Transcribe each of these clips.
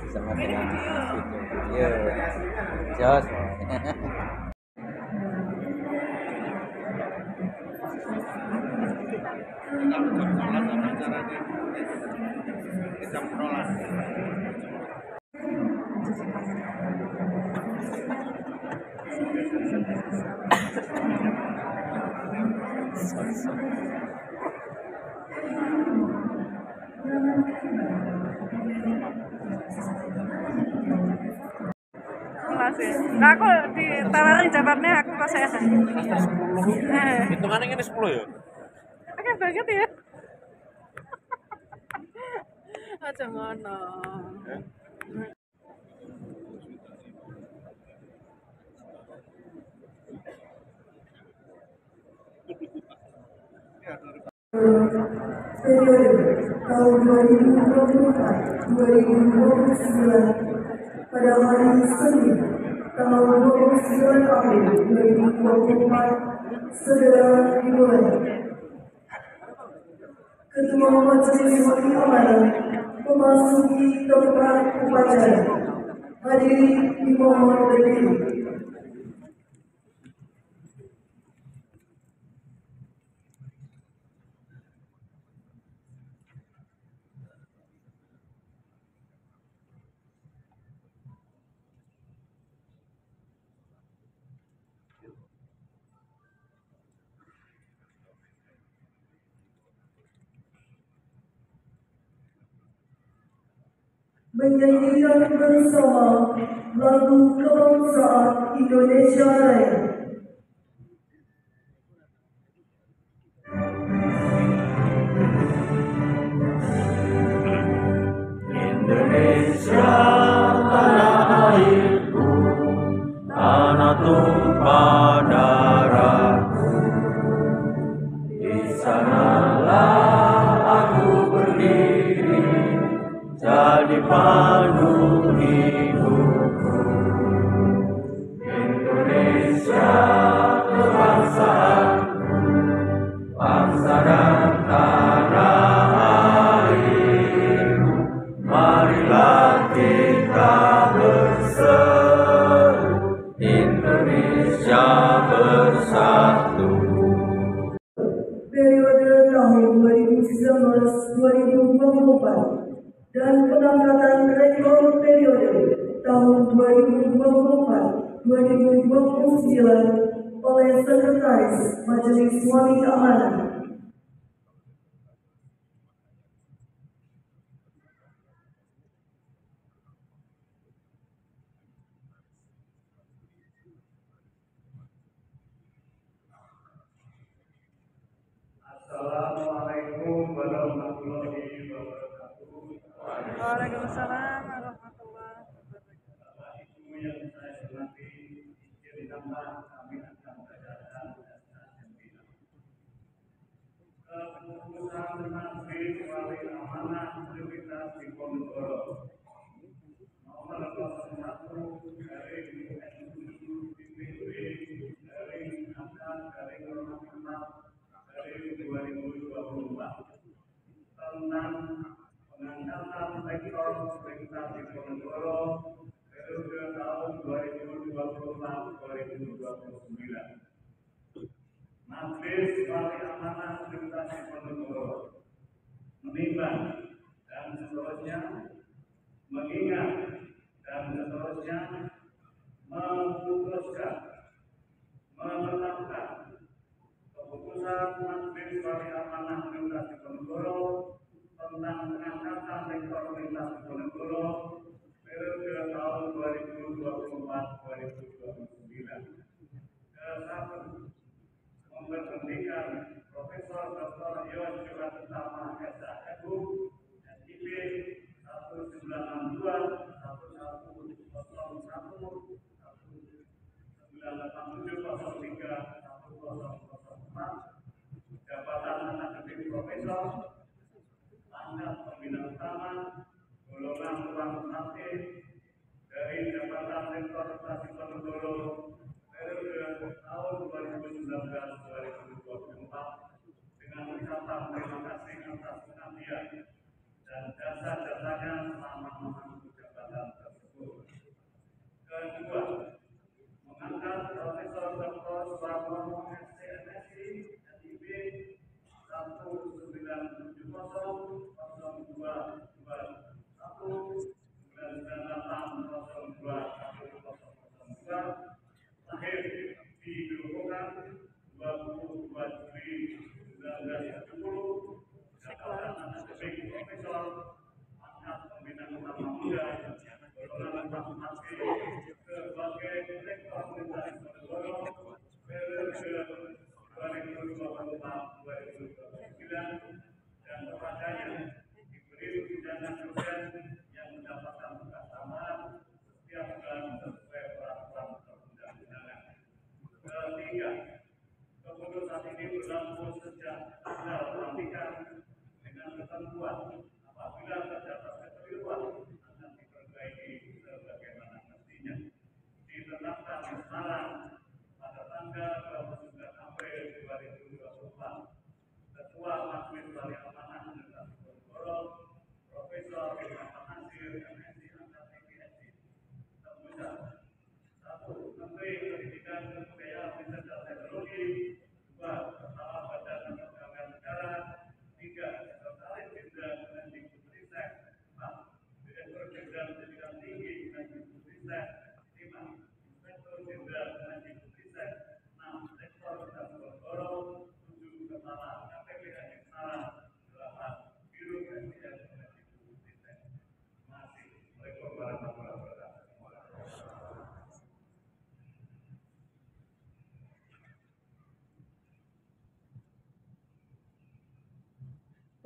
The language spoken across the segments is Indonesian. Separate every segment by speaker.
Speaker 1: bersama dengan video jos.
Speaker 2: Masih. Nah, aku ditawarin jawabnya aku pas saya.
Speaker 3: Hitungannya ini 10 ya?
Speaker 2: Oke banget ya. Aja ngono.
Speaker 4: Periode tahun 2024-2029 pada hari Senin tanggal 29 April 2024 segera dimulai. Ketua Majelis Hakim Amanah memasuki tempat upacara. Hadirin dimohon berdiri. Menyanyikan bersama lagu kebangsaan Indonesia Raya.
Speaker 5: Indonesia tanah airku, tanah tumpah darahku. Di sanalah aku berdiri, jadi pandu hidupku. Indonesia kebangsaanku, bangsa dan tanah airku. Marilah kita berseru, Indonesia bersatu.
Speaker 4: Periode tahun 2019-2024 dan pengangkatan rekor periode tahun 2024-2029 oleh Sekretaris Majelis Wali Amanah.
Speaker 5: Assalamualaikum warahmatullahi wabarakatuh.
Speaker 2: Waalaikumsalam warahmatullahi wabarakatuh.
Speaker 5: Ibu yang saya hormati, izinkanlah kami akan bacakan keputusan Majelis Wali Amanah Universitas Diponegoro nomor 01 dari DPW dari angka dari 2024 tentang pengangkatan rektor Universitas Diponegoro periode tahun 2024-2029. Majelis Wali Amanah Universitas Diponegoro menimbang dan seterusnya mengingat dan seterusnya memutuskan menetapkan keputusan Majelis Wali Amanah Universitas Diponegoro tentang pengangkatan rektor Universitas Diponegoro periode tahun 2024-2029. Ke-1, memberhentikan Profesor Dr. Yosua Utama SHMU SIP 1962 jabatan akademik profesor, pangkat pembina utama, golongan ruang aktif dari jabatan rektor Universitas Diponegoro periode tahun 2019-2024 dengan ucapan terima kasih atas pengabdian dan jasa-jasanya selama memangku jabatan. sebagai rektor Universitas Diponegoro periode 2024-2029 dan kepadanya diberi tunjangan dosen yang mendapatkan tugas tambahan setiap bulan sesuai peraturan perundang-undangan. Ketiga, keputusan ini berlaku sejak tanggal pelantikan dengan ketentuan apabila terdapat kekeliruan akan diperbaiki sebagaimana mestinya. Ditetapkan di Semarang pada tanggal 29 April 2024. Ketua Majelis Wali Amanah Universitas Diponegoro, Profesor Muhammad Nasir, MSc Angkatan PhD. Tertulis 1. Menteri Pendidikan dan Kebudayaan Riset dan Teknologi. 2. Kepala Badan Kepegawaian Negara. 3. Sekretaris Jenderal Kemendikbudristek. 4. Direktur Jenderal Pendidikan Tinggi Kemendikbudristek. 5. Inspektur Jenderal Kemendikbudristek. 6. Rektor Universitas Diponegoro. 7. Kepala KPPN Semarang. 8. Biro SDM Kemendikbudristek. Assalamualaikum warahmatullahi wabarakatuh.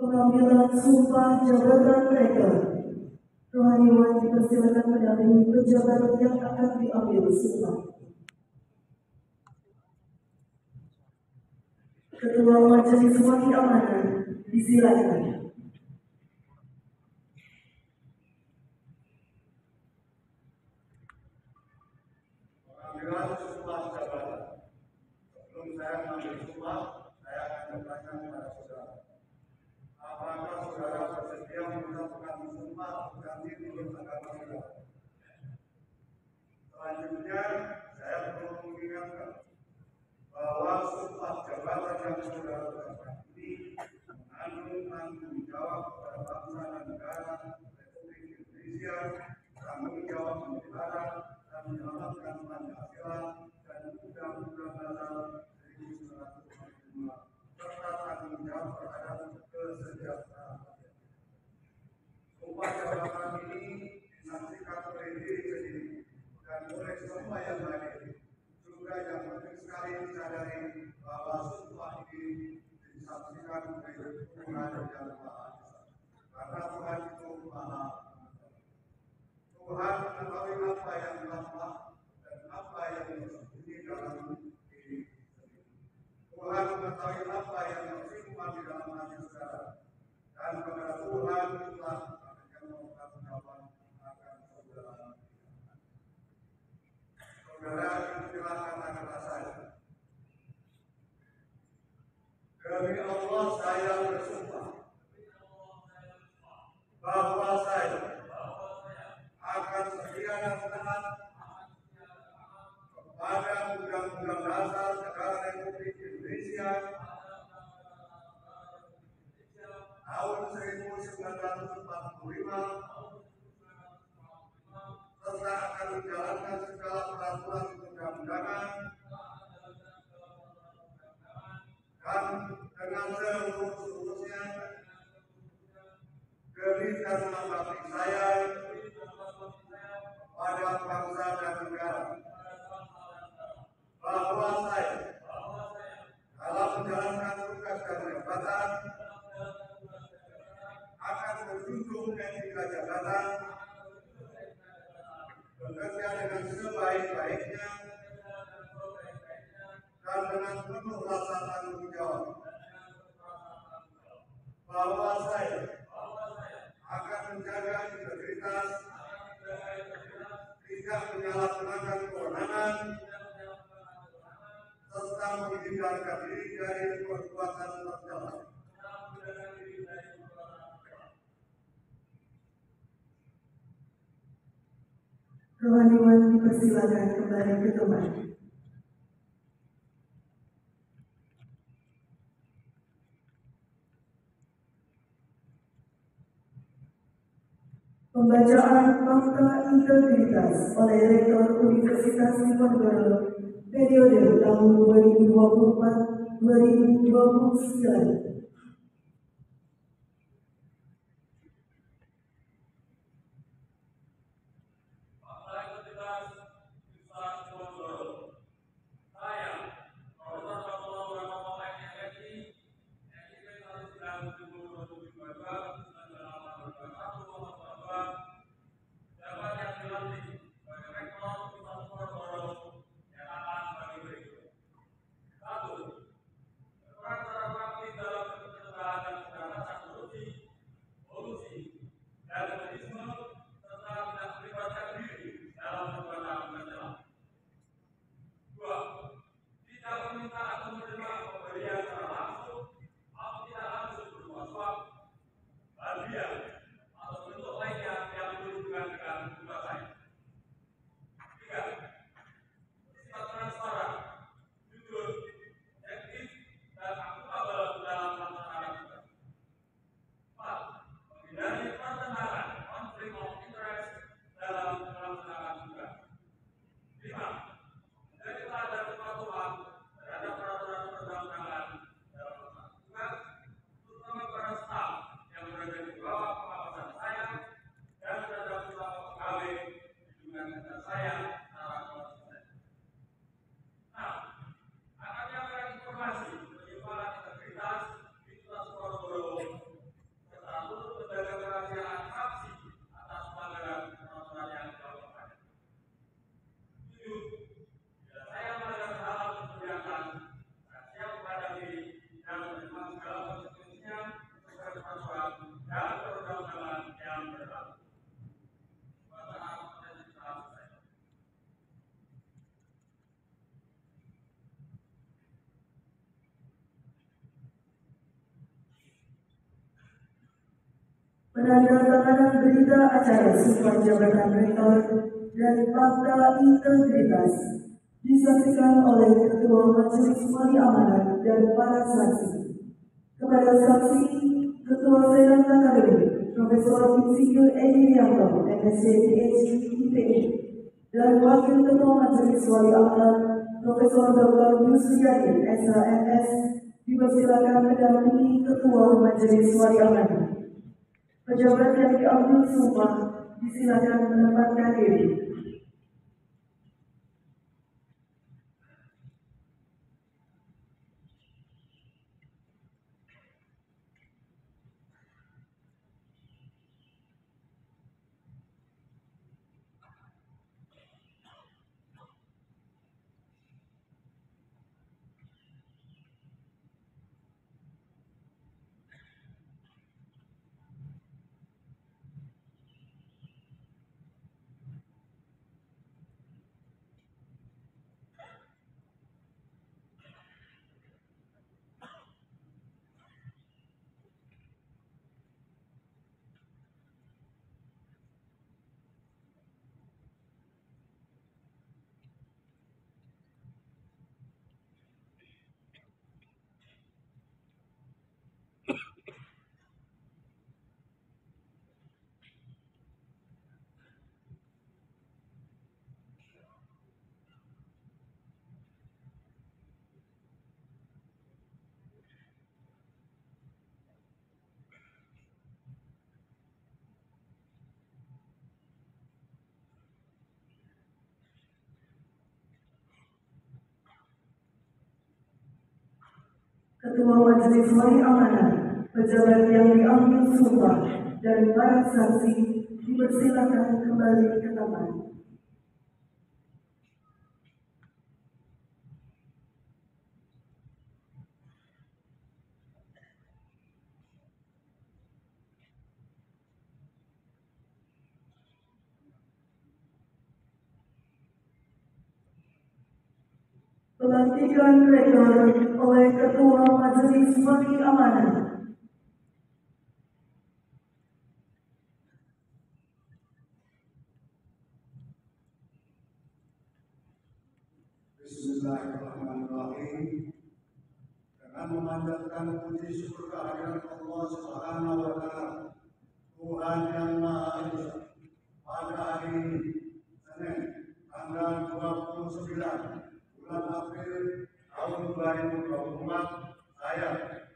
Speaker 4: Pengambilan sumpah jabatan rektor. Rohaniwan dipersilakan mendampingi pejabat yang akan diambil sumpah. Ketua Majelis Wali Amanah disilakan.
Speaker 5: Pengambilan sumpah jabatan. Sebelum saya mengambil sumpah, saya akan bertanya kepada saudara. Apakah saudara bersedia mengucapkan sumpah ganti menurut agama saudara? Selanjutnya, saya perlu mengingatkan bahwa sumpah jabatan yang saudara ucapkan ini mengandung tanggung jawab kepada bangsa dan negara Republik Indonesia, tanggung jawab membela dan menyelamatkan Pancasila dan Undang-Undang Dasar 1945 serta tanggung jawab terhadap kesejahteraan rakyat. Sumpah jabatan ini disaksikan oleh diri sendiri dan oleh semua yang hadir. Juga yang penting sekali disadari bahwa sumpah ini disaksikan oleh Tuhan yang Maha Esa. Karena Tuhan itu Maha Mengetahui. Tuhan mengetahui apa yang tampak dan apa yang tersembunyi dalam diri sendiri. Tuhan mengetahui apa yang tersimpan di dalam hati saudara. Dan kepada Tuhan itulah yang mempertanggungjawabkan akan saudara. Saudara, ikutilah kata-kata saya. Demi Allah saya bersumpah bahwa saya akan setia dan taat kepada Undang-Undang Dasar Negara Republik Indonesia tahun 1945 serta akan menjalankan segala peraturan undang-undangan dan dengan seluruh-seluruhnya demi dan mengabdi saya pada bangsa dan negara, bahwa saya dalam menjalankan tugas dan jabatan akan menjunjung etika jabatan, bekerja dengan sebaik-baiknya dan dengan penuh rasa tanggung jawab, bahwa saya akan menjaga integritas, tidak menyalahgunakan kewenangan, serta menghindarkan diri dari perbuatan tercela.
Speaker 4: Rohaniwan dipersilakan kembali ke tempat. Pembacaan fakta integritas oleh Rektor Universitas Diponegoro periode tahun 2024-2029. Penandatanganan berita acara Sumpah Jabatan Rektor dan Fakta Integritas disaksikan oleh Ketua Majelis Wali Amanat dan para saksi. Kepada saksi, Ketua Senat Akademi Profesor Insinyur Edi Rianto, MSc PhD IPE, dan Wakil Ketua Majelis Wali Amanat Profesor Dr. Yusriyadi, SHMS, dipersilakan mendampingi Ketua Majelis Wali Amanat. Pejabat yang diambil sumpah disilakan menempatkan diri. Ketua Majelis Wali Amanat, pejabat yang diambil sumpah, dan para saksi dipersilakan kembali ke tempat. Pelantikan Rektor oleh Ketua Majelis Wali Amanat.
Speaker 5: Bismillahirrahmanirrahim. Dengan memanjatkan puji syukur kehadirat Allah Subhanahu wa Ta'ala, Tuhan yang Maha Esa, pada hari ini, Senin, tanggal 29 bulan April tahun 2024, saya,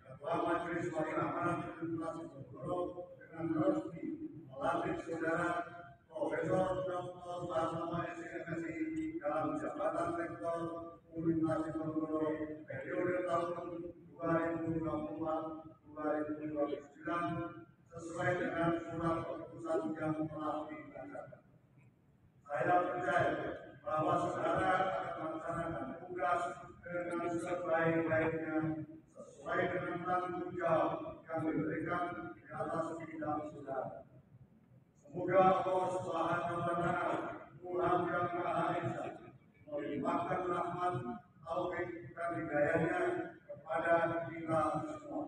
Speaker 5: Ketua Majelis Wali Amanat Universitas Diponegoro, dengan resmi melantik Saudara Profesor Dr. Suhartono SMSI dalam jabatan Rektor Universitas Diponegoro periode tahun 2024-2029 sesuai dengan surat keputusan yang telah dibacakan. Saya percaya bahwa saudara akan melaksanakan tugas dengan sebaik-baiknya sesuai dengan tanggung jawab yang diberikan di atas bidang saudara. Semoga Allah Subhanahu wa Ta'ala, Tuhan yang Maha Esa, melimpahkan rahmat, taufik dan hidayahnya kepada kita semua.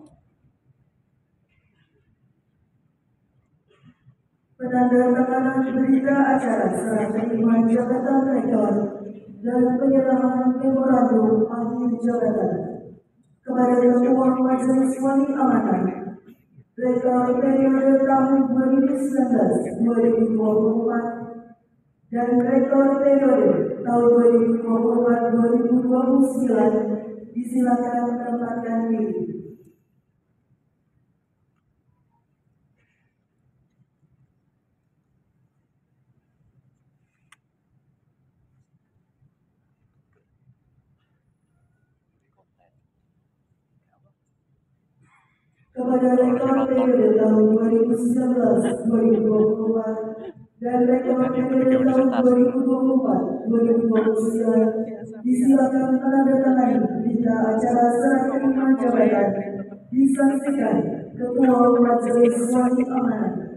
Speaker 4: Penandatanganan berita acara serah terima jabatan rektor dan penyerahan memorandum akhir jabatan kepada Ketua Majelis Wali Amanat Rektor periode tahun 2019-2024 dan Rektor periode tahun 2024-2029 disilakan menempatkan diri. kepada rektor periode tahun 2019-2024 dan rektor periode tahun 2024-2029 disilakan menandatangani berita acara serah terima jabatan disaksikan Ketua Majelis Wali Amanat.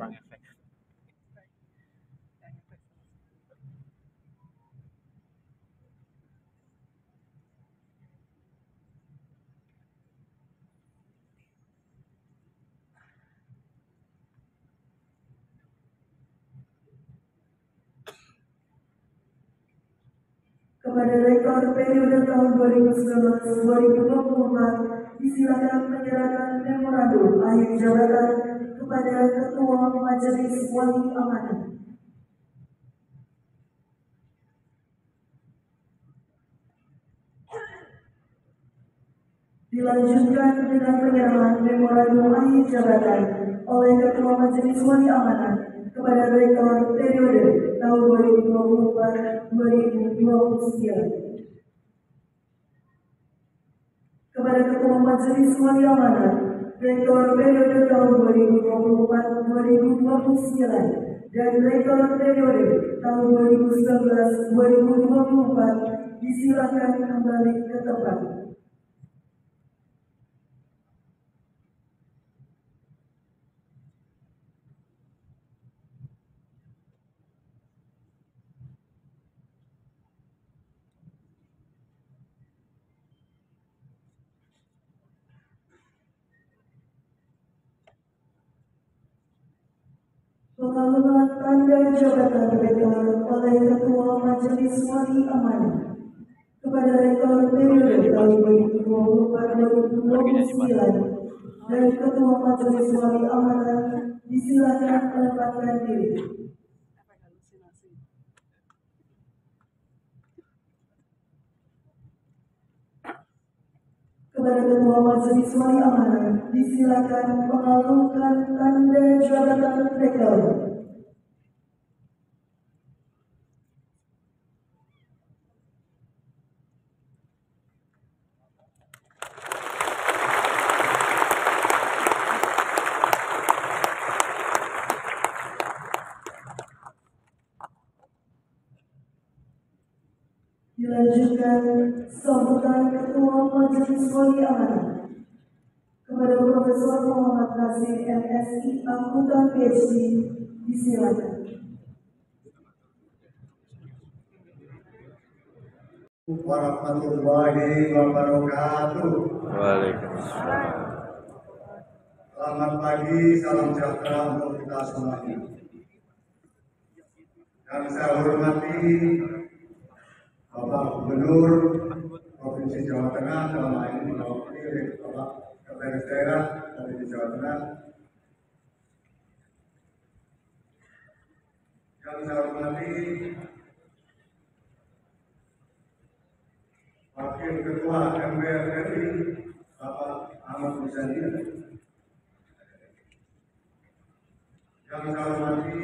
Speaker 4: Kepada rektor periode tahun 2019-2024 disilakan menyerahkan memorandum akhir jabatan kepada Ketua Majelis Wali Amanat. Dilanjutkan dengan penyerahan memorandum akhir jabatan oleh Ketua Majelis Wali Amanat kepada rektor periode tahun 2024-2029. Kepada Ketua Majelis Wali Amanat, rektor periode tahun 2024-2029 dan rektor periode tahun 2019-2024 disilakan kembali ke tempat. Pengaluan tanda jabatan rektor oleh Ketua Majelis Wali Amanat kepada rektor periode tahun 2024-2029 dan Ketua Majelis Wali Amanat disilakan menempatkan diri. Kepada Ketua Majelis Wali Amanat disilakan mengalungkan tanda jabatan rektor. Dilanjutkan sambutan Ketua Majelis Wali Amanat kepada Profesor Muhammad Nasir MSI Akuntan PhD disilakan.
Speaker 5: Warahmatullahi wabarakatuh.
Speaker 1: Waalaikumsalam.
Speaker 5: Selamat pagi, salam sejahtera untuk kita semuanya. Yang saya hormati Bapak Gubernur Provinsi Jawa Tengah, dalam hal ini diwakili oleh Bapak Kepala Daerah Provinsi Jawa Tengah. Yang saya hormati Wakil Ketua MPR RI Bapak Ahmad Muzani. Yang saya hormati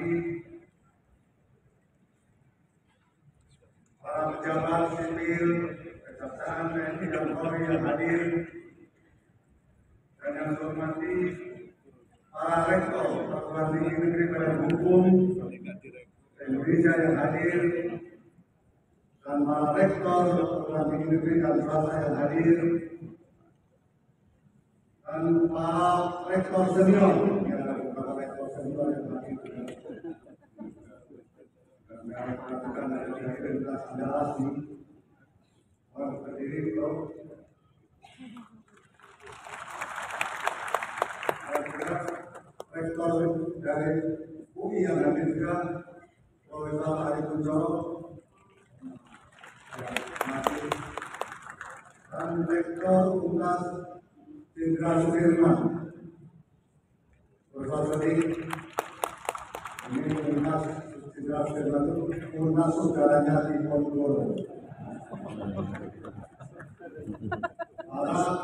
Speaker 5: para pejabat sipil, kejaksaan, TNI dan Polri yang hadir, dan yang saya hormati para rektor Perguruan Tinggi Negeri Badan Hukum Indonesia yang hadir, dan para rektor Perguruan Tinggi Negeri dan swasta yang hadir, dan para rektor senior yang ada beberapa rektor senior yang hadir. Dan perhatikan dari identitas Anda asli, orang berdiri, bro. Rektor dari UI yang hadir juga, Profesor Ari Kunchoro, dan Rektor Unhas Jenderal Sudirman, Profesor Sedik. Ini Unhas Jenderal Sudirman itu Unhas saudaranya di Ponorogo. Para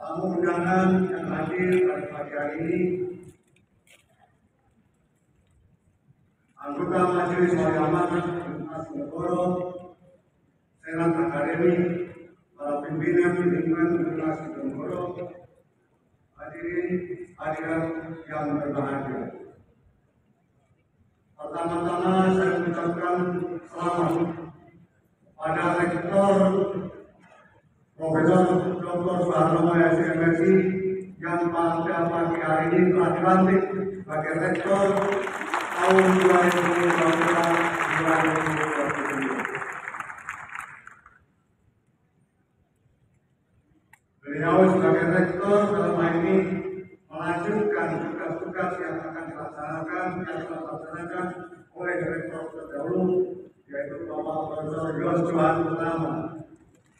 Speaker 5: tamu undangan yang hadir pada pagi hari ini, anggota Majelis Wali Amanat Unhas Ponorogo, Senat Akademi, para pimpinan lingkungan Universitas Ponorogo, hadirin yang berbahagia. Pertama-tama saya mengucapkan selamat pada Rektor Profesor Dr. Soeharno SMSI yang pada pagi hari ini telah dilantik sebagai Rektor tahun 2022. Beliau sebagai Rektor dalam hal ini melanjutkan tugas-tugas yang akan dilaksanakan oleh Rektor terdahulu, yaitu Bapak Profesor Yos Johan Purnama.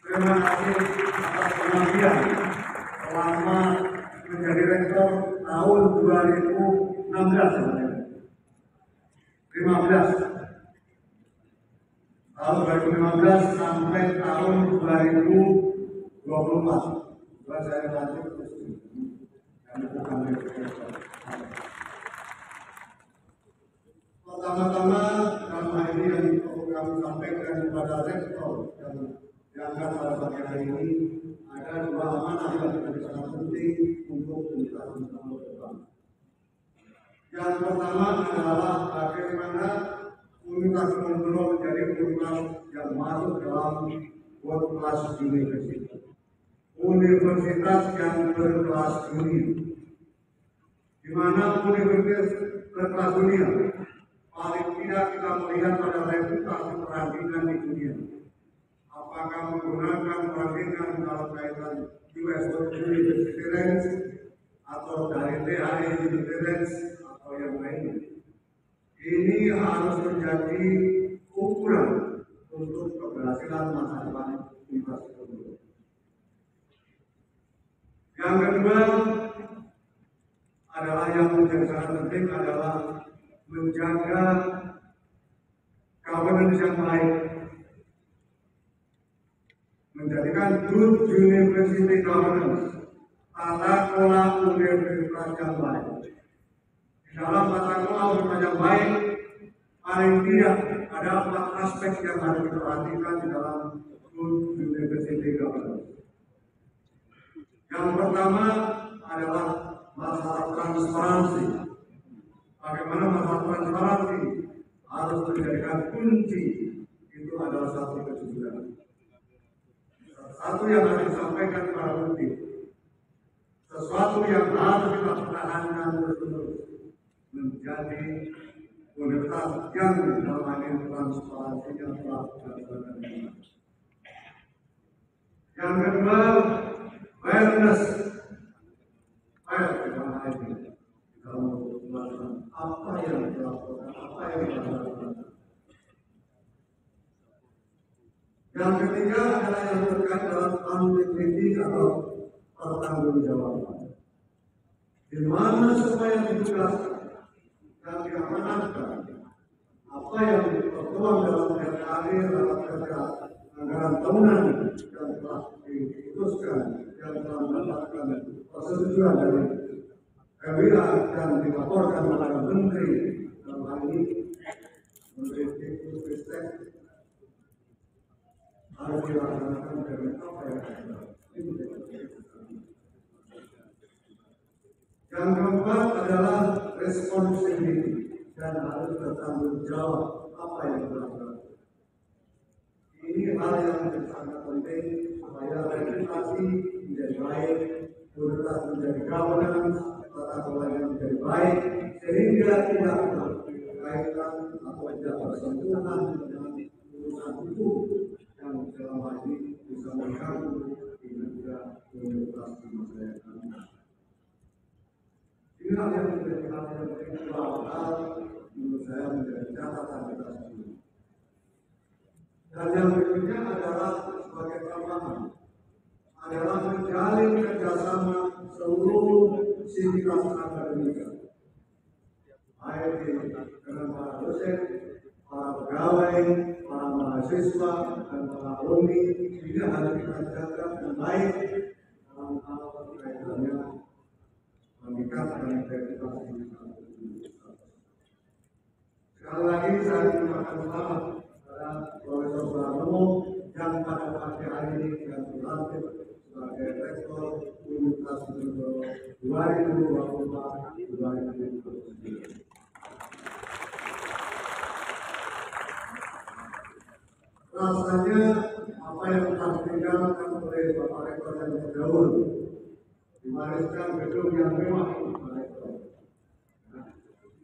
Speaker 5: Terima kasih atas pengabdian selama menjadi Rektor tahun 2015 sampai tahun 2024. Saya lanjut pertama-tama dalam hal ini yang perlu kami sampaikan kepada Rektor yang diangkat pada pagi hari ini ada dua amanah yang sangat penting untuk kita bersama depan. Yang pertama adalah bagaimana Universitas Diponegoro menjadi universitas yang masuk dalam world class university. Universitas yang berkelas dunia, di mana universitas berkelas dunia paling tidak kita melihat pada reputasi perandingan di dunia. Apakah menggunakan perandingan dalam kaitan US University Ranks atau dari THE University Ranks atau yang lainnya. Ini harus menjadi ukuran untuk keberhasilan masa depan Universitas Diponegoro. Yang kedua adalah yang menjadi sangat penting adalah menjaga governance yang baik, menjadikan good university governance, tata kelola universitas yang baik. Di dalam tata kelola universitas yang baik, paling tidak ada 4 aspek yang harus diperhatikan di dalam good university governance. Yang pertama adalah masalah transparansi. Bagaimana masalah transparansi harus menjadikan kunci, itu adalah satu kejujuran. Satu yang harus disampaikan kepada publik, sesuatu yang harus kita pertahankan terus menjadi universitas yang dalam transparansi yang telah dilaksanakan. Yang kedua, awareness, dalam melakukan apa yang dilakukan, apa yang dilakukan. Yang ketiga adalah yang terkait dalam integriti atau pertanggungjawaban. Di mana supaya ditugaskan dan diamanatkan apa yang tertuang dalam RKAD dalam anggaran tahunan yang telah diputuskan yang telah mendapatkan persetujuan dari KWA dan dilaporkan kepada Menteri dalam hal ini Menteri Ristek harus dilaksanakan dengan apa yang ada. Yang keempat adalah responsibility dan harus bertanggung jawab apa yang dilakukan. Ini hal yang sangat penting supaya reputasi menjadi baik, kualitas menjadi governance, tata kelola menjadi baik, sehingga tidak berkaitan atau tidak bersentuhan dengan urusan hukum yang selama ini bisa mengganggu kinerja universitas di masa yang akan datang. Ini hal yang menjadi hal yang penting hal menurut saya menjadi catatan kita semua. Dan yang berikutnya adalah sebagai tambahan adalah menjalin kerjasama seluruh sivitas akademika, baik dengan para dosen, para pegawai, para mahasiswa, dan para alumni. Ini harus kita jaga dengan baik dalam hal kaitannya meningkatkan integritas universitas. Sekali lagi saya mengucapkan selamat kepada Profesor Soeharno yang pada pagi hari ini yang dilantik sebagai Rektor Universitas Diponegoro 2024-2023. Rasanya apa yang telah ditinggalkan oleh Bapak Rektor yang terdahulu diwariskan gedung yang mewah ini Pak Rektor.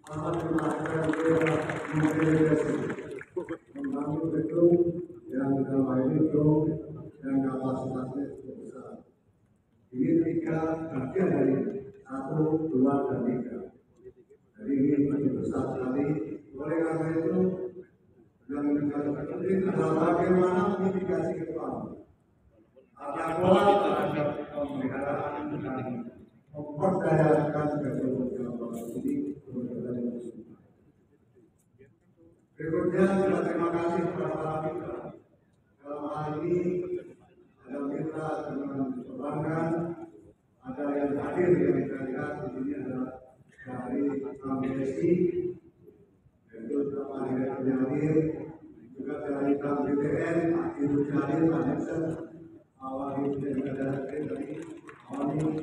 Speaker 5: Sangat terima kasih membangun gedung yang dalam ini gedung yang kapasitasnya cukup besar. Ini 3 bagian dari 1, 2, dan 3. Jadi ini lebih besar sekali. Oleh karena itu yang penting adalah bagaimana mitigasi ke depan. Tata kelola terhadap pemeliharaan dan memperdayakan gedung ini. Berikutnya juga terima kasih kepada para mitra. Dalam hal ini ada mitra dengan perbankan, ada yang hadir yang kita lihat di sini adalah dari Bank BSI, yaitu beberapa direktur yang hadir, juga dari Bank BTN, Pak Ibu Jalil, Pak Nixon, awal ini juga dari Awani,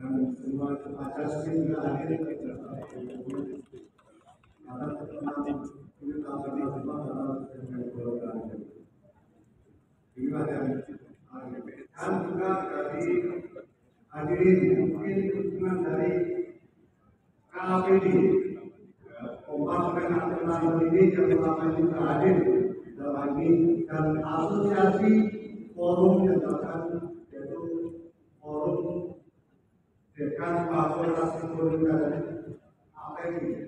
Speaker 5: dan semua Pak Jasmin juga hadir. Karena ini tampaknya semua adalah dengan golongan. Inilah yang dan juga dari hadirin mungkin dukungan dari KAPD, Kompas Nasional ini yang selama ini hadir dalam ini, dan asosiasi forum yang akan yaitu forum Dekan Fakultas Ekonomi dan APD.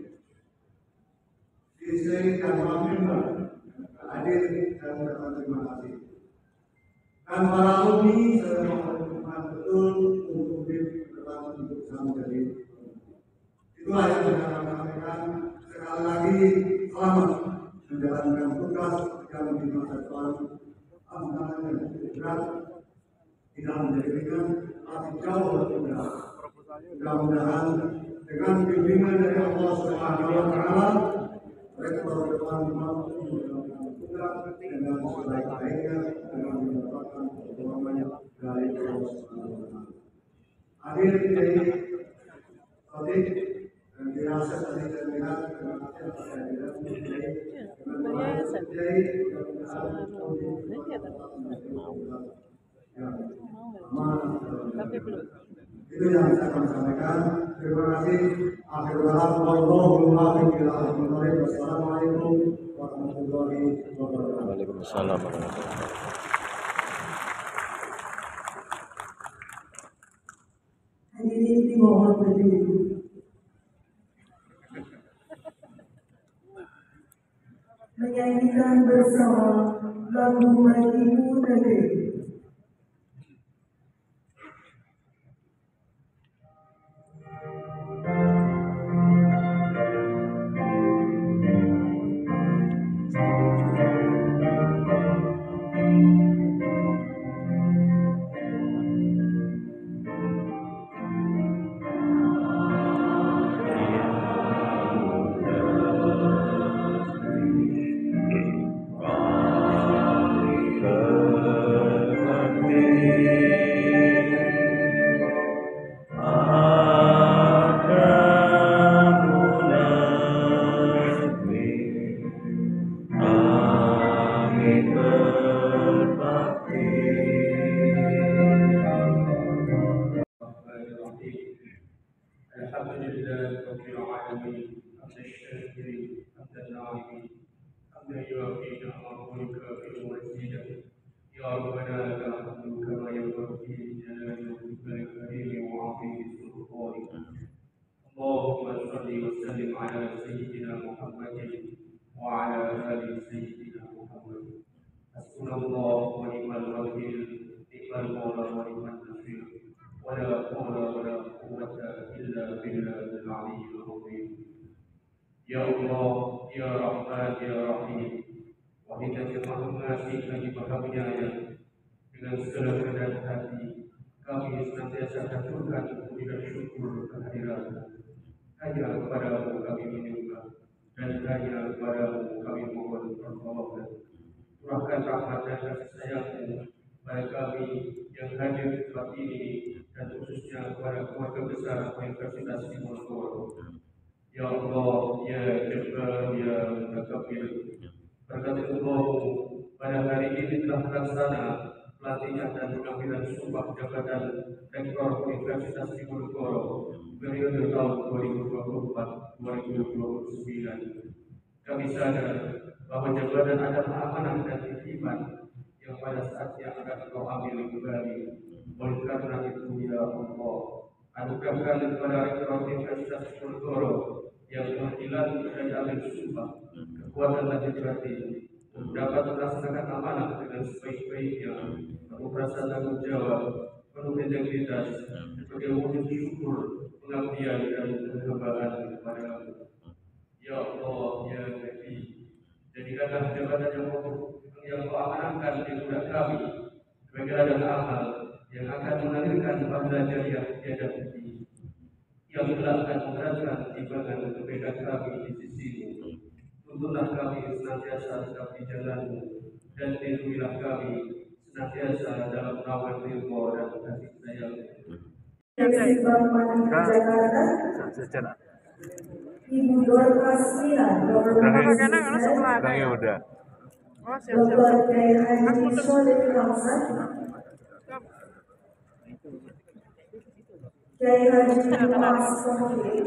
Speaker 5: Istri dan member hadir dan terima kasih. Dan para alumni saya mohon betul untuk berbantu bersama menjadi. Itulah yang saya sampaikan. Sekali lagi selamat menjalankan tugas yang di masa depan. Tantangan yang berat tidak menjadi ringan, tapi jauh lebih berat. Mudah-mudahan dengan bimbingan dari Allah Subhanahu wa Ta'ala, Rektor depan mampu menjalankan tugas dengan sebaik-baiknya dengan mendapatkan pertolongan dari Allah Subhanahu wa Ta'ala. Hadir dari Sodik dan dirasa tadi saya lihat dengan hasil saya lihat itu yang saya akan sampaikan. Terima kasih. Wassalamualaikum warahmatullahi wabarakatuh.
Speaker 1: Waalaikumsalam warahmatullahi wabarakatuh.
Speaker 4: Hadirin dimohon berdiri. Menyanyikan bersama lagu Bagimu Negeri.
Speaker 3: Ya Allah, Ya Rahman, Ya Rahim, wahai Yang Maha Pengasih lagi Maha Penyayang, dengan segala kerendahan hati kami senantiasa haturkan puji dan syukur kehadiran. Hanya kepadamu kami menyembah dan hanya kepadamu kami mohon pertolongan. Curahkan rahmat dan kasih sayang-Mu pada kami yang hadir di tempat ini dan khususnya kepada keluarga Besar Universitas Diponegoro. Ya Allah, ya Jabbar, ya Mutakabir, berkat Allah pada hari ini telah terlaksana pelatihan dan pengambilan sumpah jabatan Rektor Universitas Diponegoro periode tahun 2024-2029. Kami sadar bahwa jabatan adalah amanah dan titipan yang pada saatnya akan Engkau ambil kembali. Oleh karena itu, ya Allah, anugerahkan kepada Rektor Universitas Diponegoro yang telah dilatih dan diambil sumpah kekuatan dan hati untuk dapat melaksanakan amanah dengan sebaik-baiknya, penuh rasa tanggung jawab, penuh integritas, sebagai wujud syukur, pengabdian dan penghambaan kepada-Mu. Ya Allah, ya Nabi, jadikanlah jabatan yang Kau amanahkan di budak kami sebagai ladang amal yang akan mengalirkan pahala jariah tiada henti, yang telah akan memberatkan timbangan kebaikan kami di sisi-Mu. Tuntunlah kami senantiasa tetap di jalan-Mu, dan lindungilah kami senantiasa dalam naungan ridho dan kasih sayang-Mu.
Speaker 4: Festival Mandiri Jakarta,
Speaker 1: Secara
Speaker 4: Ibu Dorcas Mila,
Speaker 1: orangnya udah.
Speaker 2: Oh, siap-siap.
Speaker 4: Dr. Kiai Haji Sholeh Hamzah, Kiai Haji Muaz Kohli,